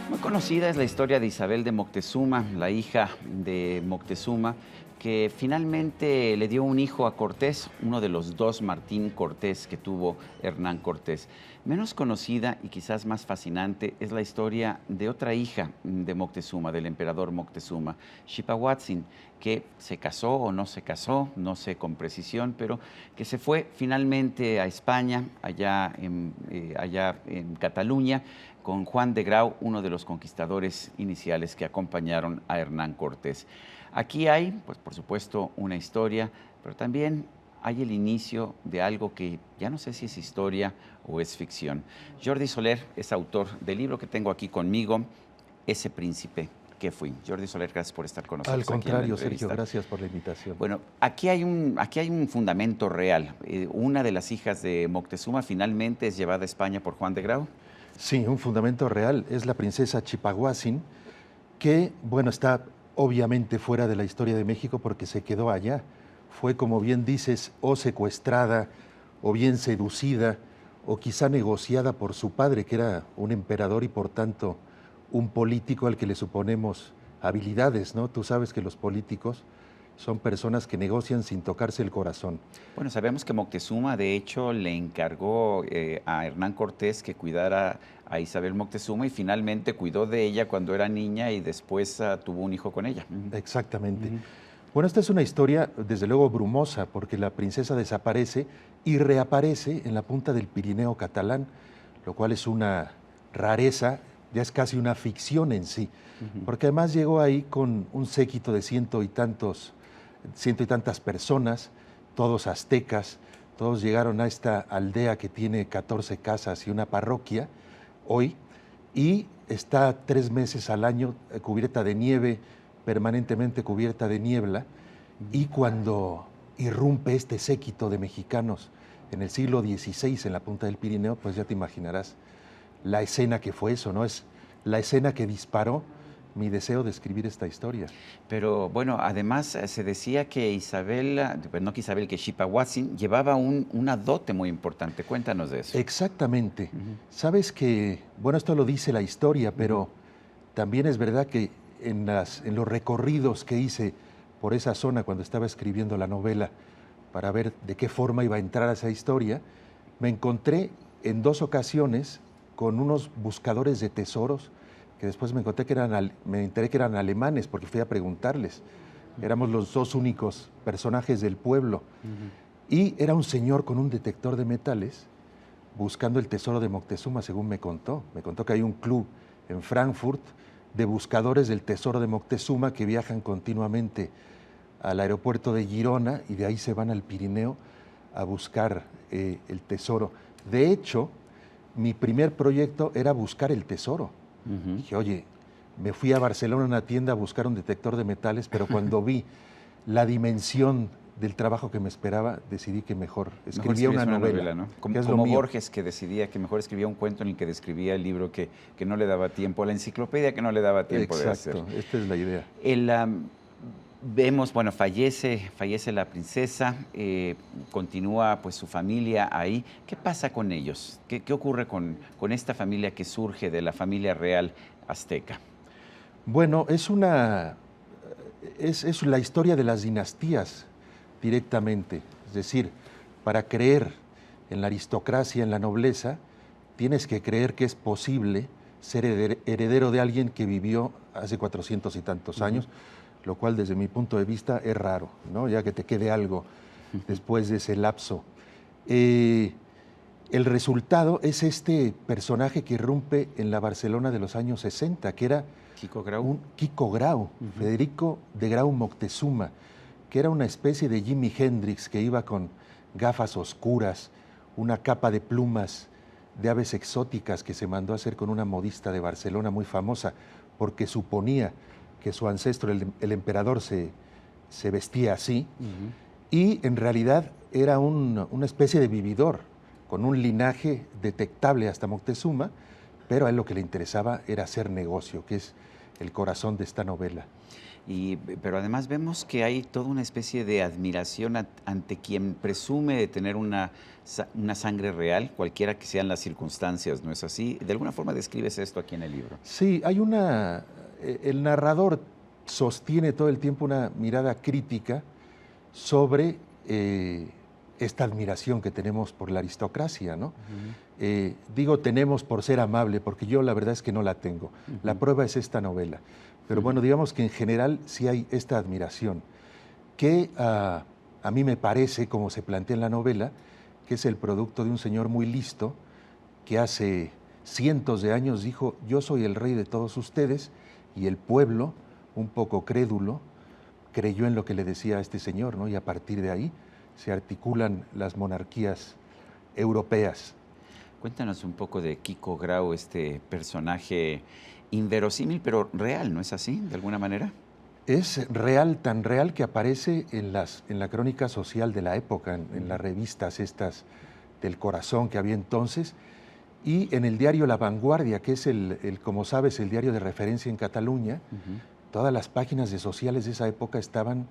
Muy conocida es la historia de Isabel de Moctezuma, la hija de Moctezuma, que finalmente le dio un hijo a Cortés, uno de los dos Martín Cortés que tuvo Hernán Cortés. Menos conocida y quizás más fascinante es la historia de otra hija de Moctezuma, del emperador Moctezuma, Xipahuatzin, que se casó o no se casó, no sé con precisión, pero que se fue finalmente a España, allá en Cataluña, con Juan de Grau, uno de los conquistadores iniciales que acompañaron a Hernán Cortés. Aquí hay, pues por supuesto, una historia, pero también hay el inicio de algo que ya no sé si es historia o es ficción. Jordi Soler es autor del libro que tengo aquí conmigo, Ese príncipe que fui. Jordi Soler, gracias por estar con nosotros. Al contrario, Sergio, gracias por la invitación. Bueno, aquí hay un fundamento real. Una de las hijas de Moctezuma finalmente es llevada a España por Juan de Grau. Sí, un fundamento real. Es la princesa Xipahuatzin, que, bueno, está obviamente fuera de la historia de México porque se quedó allá. Fue, como bien dices, o secuestrada, o bien seducida, o quizá negociada por su padre, que era un emperador y por tanto un político al que le suponemos habilidades, ¿no? Tú sabes que los políticos son personas que negocian sin tocarse el corazón. Bueno, sabemos que Moctezuma, de hecho, le encargó a Hernán Cortés que cuidara a Isabel Moctezuma y finalmente cuidó de ella cuando era niña y después tuvo un hijo con ella. Exactamente. Bueno, esta es una historia, desde luego, brumosa, porque la princesa desaparece y reaparece en la punta del Pirineo catalán, lo cual es una rareza, ya es casi una ficción en sí, porque además llegó ahí con un séquito de ciento y tantas personas, todos aztecas, todos llegaron a esta aldea que tiene 14 casas y una parroquia hoy, y está 3 meses al año cubierta de nieve, permanentemente cubierta de niebla, y cuando irrumpe este séquito de mexicanos en el siglo XVI en la punta del Pirineo, pues ya te imaginarás la escena que fue eso, ¿no? Es la escena que disparó mi deseo de escribir esta historia. Pero bueno, además se decía que Isabel, que Xipahuatzin llevaba una dote muy importante. Cuéntanos de eso. Exactamente. Sabes que, bueno, esto lo dice la historia, pero también es verdad que en los recorridos que hice por esa zona cuando estaba escribiendo la novela para ver de qué forma iba a entrar a esa historia, me encontré en 2 ocasiones con unos buscadores de tesoros que después me enteré que eran alemanes porque fui a preguntarles. Éramos los 2 únicos personajes del pueblo. Y era un señor con un detector de metales buscando el tesoro de Moctezuma, según me contó. Me contó que hay un club en Frankfurt de buscadores del tesoro de Moctezuma que viajan continuamente al aeropuerto de Girona y de ahí se van al Pirineo a buscar el tesoro. De hecho, mi primer proyecto era buscar el tesoro. Dije, oye, me fui a Barcelona a una tienda a buscar un detector de metales, pero cuando vi la dimensión del trabajo que me esperaba, decidí que mejor escribía una novela, ¿no? Como Borges, que decidía que mejor escribía un cuento en el que describía el libro que no le daba tiempo, la enciclopedia que no le daba tiempo de hacer. Exacto, esta es la idea. Vemos, bueno, fallece la princesa, continúa pues su familia ahí. ¿Qué pasa con ellos? ¿Qué ocurre con esta familia que surge de la familia real azteca? Bueno, es la historia de las dinastías directamente. Es decir, para creer en la aristocracia, en la nobleza, tienes que creer que es posible ser heredero de alguien que vivió hace 400 y tantos años, lo cual desde mi punto de vista es raro, ¿no? Ya que te quede algo después de ese lapso. El resultado es este personaje que irrumpe en la Barcelona de los años 60, que era Kiko Grau, Federico de Grau Moctezuma, que era una especie de Jimi Hendrix que iba con gafas oscuras, una capa de plumas de aves exóticas que se mandó a hacer con una modista de Barcelona muy famosa, porque suponía que su ancestro, el emperador, se vestía así, y en realidad era una especie de vividor, con un linaje detectable hasta Moctezuma, pero a él lo que le interesaba era hacer negocio, que es el corazón de esta novela. Pero además vemos que hay toda una especie de admiración ante quien presume de tener una sangre real, cualquiera que sean las circunstancias, ¿no es así? De alguna forma describes esto aquí en el libro. Sí, el narrador sostiene todo el tiempo una mirada crítica sobre esta admiración que tenemos por la aristocracia, ¿no? Digo tenemos por ser amable, porque yo la verdad es que no la tengo. La prueba es esta novela. Pero bueno, digamos que en general sí hay esta admiración, que a mí me parece, como se plantea en la novela, que es el producto de un señor muy listo, que hace cientos de años dijo, yo soy el rey de todos ustedes, y el pueblo, un poco crédulo, creyó en lo que le decía a este señor, ¿no? Y a partir de ahí se articulan las monarquías europeas. Cuéntanos un poco de Kiko Grau, este personaje inverosímil, pero real, ¿no es así, de alguna manera? Es real, tan real que aparece en la crónica social de la época, en las revistas estas del corazón que había entonces, y en el diario La Vanguardia, que es como sabes, el diario de referencia en Cataluña. Todas las páginas de sociales de esa época estaban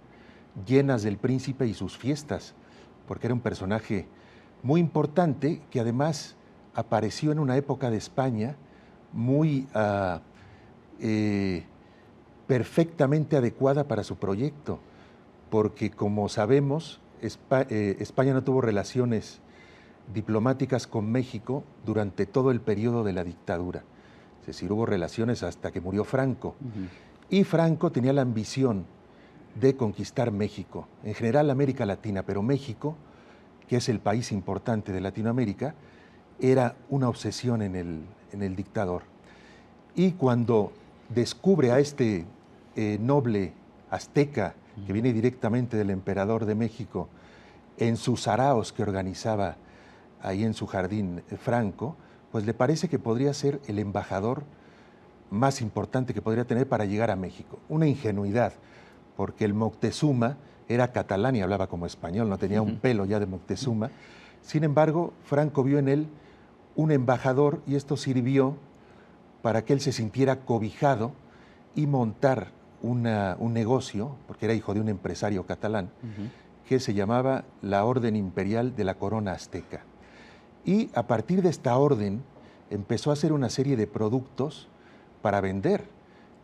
llenas del príncipe y sus fiestas, porque era un personaje muy importante que además apareció en una época de España muy perfectamente adecuada para su proyecto, porque como sabemos, España no tuvo relaciones diplomáticas con México durante todo el periodo de la dictadura. Es decir, hubo relaciones hasta que murió Franco. Y Franco tenía la ambición de conquistar México, en general América Latina, pero México, que es el país importante de Latinoamérica, era una obsesión en el dictador. Y cuando descubre a este noble azteca, que viene directamente del emperador de México, en sus saraos que organizaba ahí en su jardín Franco, pues le parece que podría ser el embajador más importante que podría tener para llegar a México. Una ingenuidad, porque el Moctezuma era catalán y hablaba como español, no tenía un pelo ya de Moctezuma. Sin embargo, Franco vio en él un embajador y esto sirvió para que él se sintiera cobijado y montar un negocio, porque era hijo de un empresario catalán, que se llamaba la Orden Imperial de la Corona Azteca. Y a partir de esta orden empezó a hacer una serie de productos para vender.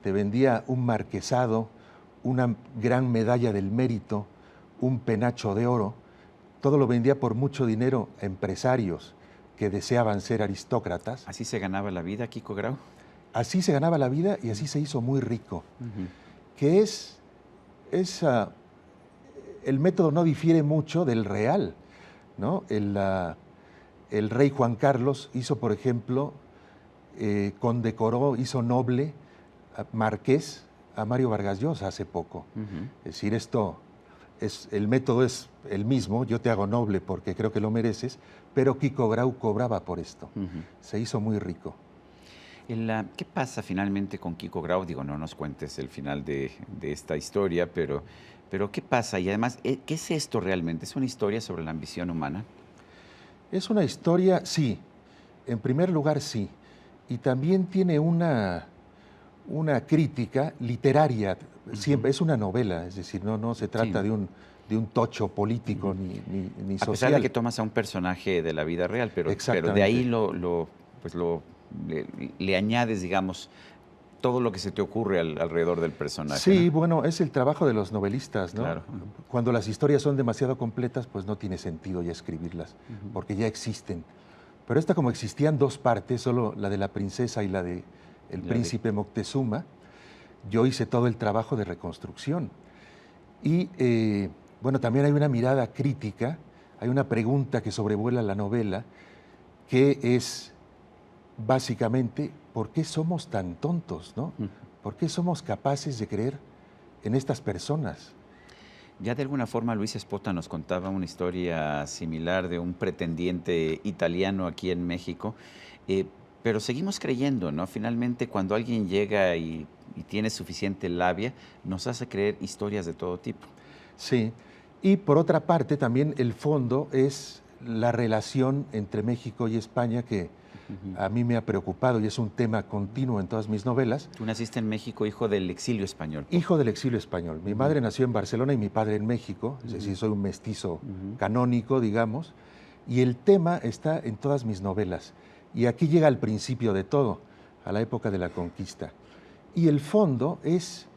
Te vendía un marquesado, una gran medalla del mérito, un penacho de oro. Todo lo vendía por mucho dinero a empresarios que deseaban ser aristócratas. ¿Así se ganaba la vida, Kiko Grau? Así se ganaba la vida y así se hizo muy rico. Que el método no difiere mucho del real, ¿no? El rey Juan Carlos hizo, por ejemplo, condecoró, hizo noble, marqués, a Mario Vargas Llosa hace poco. Es decir, el método es el mismo, yo te hago noble porque creo que lo mereces, pero Kiko Grau cobraba por esto. Se hizo muy rico. ¿Qué pasa finalmente con Kiko Grau? Digo, no nos cuentes el final de esta historia, pero ¿qué pasa? Y además, ¿qué es esto realmente? ¿Es una historia sobre la ambición humana? Es una historia, sí. En primer lugar, sí. Y también tiene una crítica literaria. Siempre es una novela, es decir, no se trata de un tocho político ni social. A pesar de que tomas a un personaje de la vida real, pero de ahí le añades, digamos, todo lo que se te ocurre alrededor del personaje. Sí, ¿no? bueno, es el trabajo de los novelistas, ¿no? Claro. Cuando las historias son demasiado completas, pues no tiene sentido ya escribirlas, porque ya existen. Pero esta, como existían dos partes, solo la de la princesa y la de el príncipe Moctezuma, yo hice todo el trabajo de reconstrucción. Y bueno, también hay una mirada crítica, hay una pregunta que sobrevuela la novela, que es básicamente, ¿por qué somos tan tontos, no? ¿Por qué somos capaces de creer en estas personas? Ya de alguna forma Luis Espota nos contaba una historia similar de un pretendiente italiano aquí en México, pero seguimos creyendo, ¿no? Finalmente, cuando alguien llega y tiene suficiente labia, nos hace creer historias de todo tipo. Sí, y por otra parte también el fondo es la relación entre México y España que a mí me ha preocupado y es un tema continuo en todas mis novelas. Tú naciste en México, hijo del exilio español. Hijo del exilio español. Mi madre nació en Barcelona y mi padre en México, es decir, soy un mestizo canónico, digamos, y el tema está en todas mis novelas. Y aquí llega al principio de todo, a la época de la conquista. Y el fondo es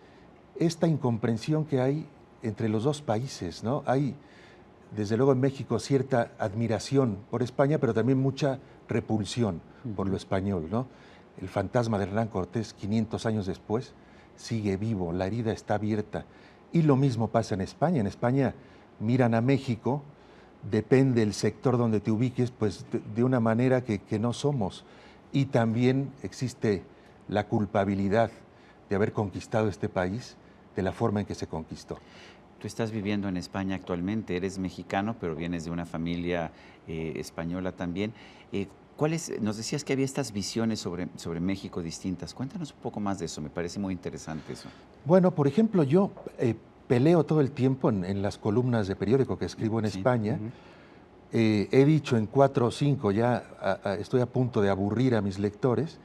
esta incomprensión que hay entre los dos países, ¿no? Hay, desde luego, en México cierta admiración por España, pero también mucha repulsión por lo español, ¿no? El fantasma de Hernán Cortés, 500 años después, sigue vivo, la herida está abierta. Y lo mismo pasa en España. En España miran a México, depende del sector donde te ubiques, pues de una manera que no somos. Y también existe la culpabilidad de haber conquistado este país de la forma en que se conquistó. Tú estás viviendo en España actualmente, eres mexicano, pero vienes de una familia española también. Nos decías que había estas visiones sobre México distintas. Cuéntanos un poco más de eso, me parece muy interesante eso. Bueno, por ejemplo, yo peleo todo el tiempo en las columnas de periódico que escribo en España. He dicho en 4 o 5, ya estoy a punto de aburrir a mis lectores,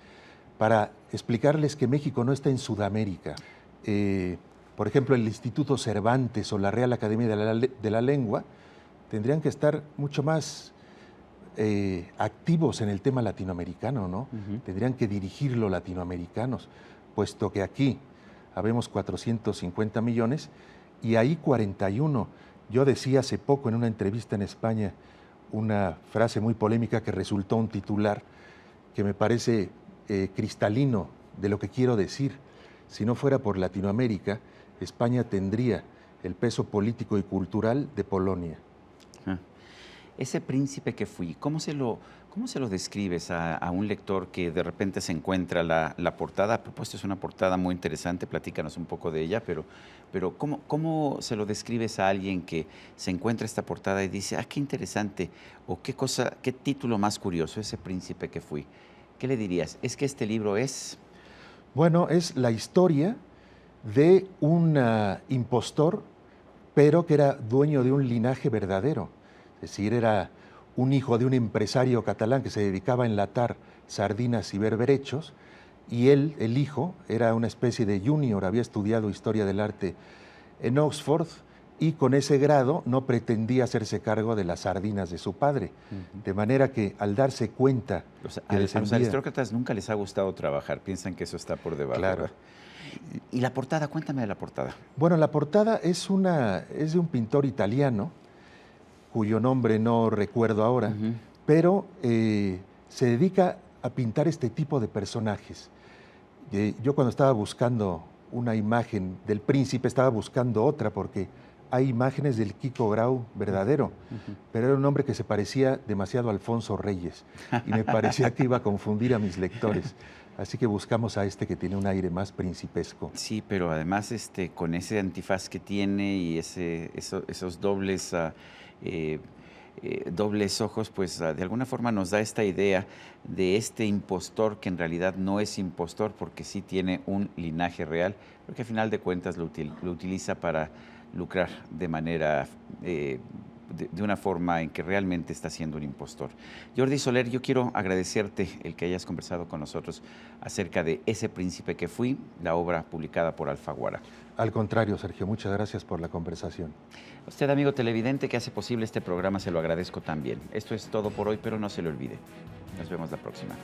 para explicarles que México no está en Sudamérica. Por ejemplo, el Instituto Cervantes o la Real Academia de la Lengua tendrían que estar mucho más activos en el tema latinoamericano, ¿no? Tendrían que dirigirlo latinoamericanos, puesto que aquí habemos 450 millones y ahí 41. Yo decía hace poco en una entrevista en España una frase muy polémica que resultó un titular que me parece cristalino de lo que quiero decir. Si no fuera por Latinoamérica, España tendría el peso político y cultural de Polonia. Ese príncipe que fui, ¿cómo se lo describes a un lector que de repente se encuentra la portada? A propósito, es una portada muy interesante, platícanos un poco de ella, pero ¿cómo se lo describes a alguien que se encuentra esta portada y dice, qué interesante, o qué título más curioso, ese príncipe que fui? ¿Qué le dirías? ¿Es que este libro es...? Bueno, es la historia de un impostor, pero que era dueño de un linaje verdadero. Es decir, era un hijo de un empresario catalán que se dedicaba a enlatar sardinas y berberechos, y él, el hijo, era una especie de junior, había estudiado Historia del Arte en Oxford, y con ese grado no pretendía hacerse cargo de las sardinas de su padre. De manera que al darse cuenta... A los aristócratas nunca les ha gustado trabajar, piensan que eso está por debajo. Claro. ¿Verdad? ¿Y la portada? Cuéntame de la portada. Bueno, la portada es de un pintor italiano, cuyo nombre no recuerdo ahora, pero se dedica a pintar este tipo de personajes. Yo cuando estaba buscando una imagen del príncipe, estaba buscando otra, porque hay imágenes del Kiko Grau verdadero, pero era un hombre que se parecía demasiado a Alfonso Reyes, y me parecía que iba a confundir a mis lectores. Así que buscamos a este que tiene un aire más principesco. Sí, pero además con ese antifaz que tiene y esos dobles ojos, pues de alguna forma nos da esta idea de este impostor que en realidad no es impostor porque sí tiene un linaje real, pero que al final de cuentas lo utiliza para lucrar de manera... de una forma en que realmente está siendo un impostor. Jordi Soler, yo quiero agradecerte el que hayas conversado con nosotros acerca de Ese príncipe que fui, la obra publicada por Alfaguara. Al contrario, Sergio, muchas gracias por la conversación. A usted, amigo televidente, que hace posible este programa, se lo agradezco también. Esto es todo por hoy, pero no se lo olvide. Nos vemos la próxima.